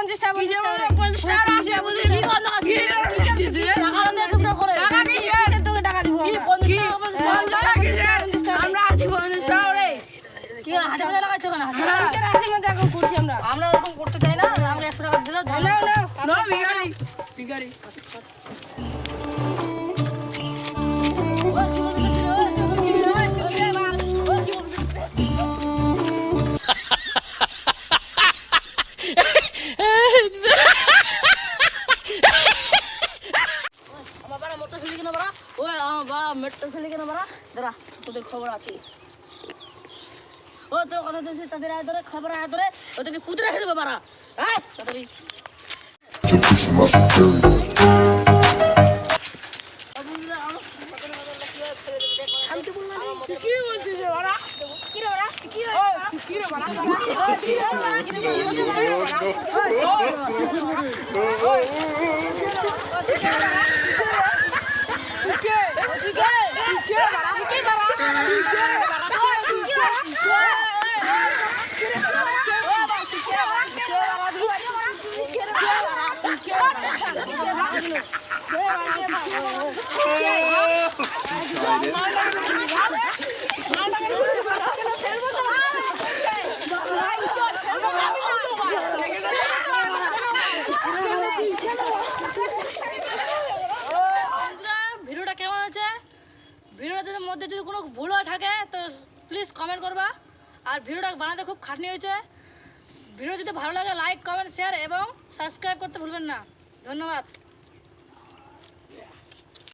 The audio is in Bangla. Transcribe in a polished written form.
50 টাকা 50 টাকা আছে বলি কি কথা কি টাকা না তো করে টাকা কি কিসের তোকে টাকা দিব কি 50 টাকা 50 টাকা আমরা আছি 50 টাকা রে কি হাতে পয়সা লাগাচ্ছ কেন কিসের আসি মত এখন করছি আমরা আমরা এরকম করতে চাই না আমরা 100 টাকা দিলে ধরে নাও নাও না ভিখারি ভিখারি আমার বাড়া মোটর ফেলে কেন বাড়া ওই আমার বাড়া মেট্রো ফেলে কেন বাড়া দাঁড়া তোদের খবর আছে ও তোর কথা দিয়েছিস তাদের আয় ধরে খবর আয় ধরে ওদেরকে পুঁতে রেখে দেবো বাড়া হ্যাঁ তাড়াতাড়ি আমি তো বললাম কি বলছিস রে বাড়া কি রে ওরা কি কি রে বাড়া ভিডিওটা কেমন হয়েছে ভিডিওটার মধ্যে যদি কোনো ভুল হয়ে থাকে তো প্লিজ কমেন্ট করবা আর ভিডিওটা বানাতে খুব খাটনি হয়েছে ভিডিও যদি ভালো লাগে লাইক কমেন্ট শেয়ার এবং সাবস্ক্রাইব করতে ভুলবেন না ধন্যবাদ।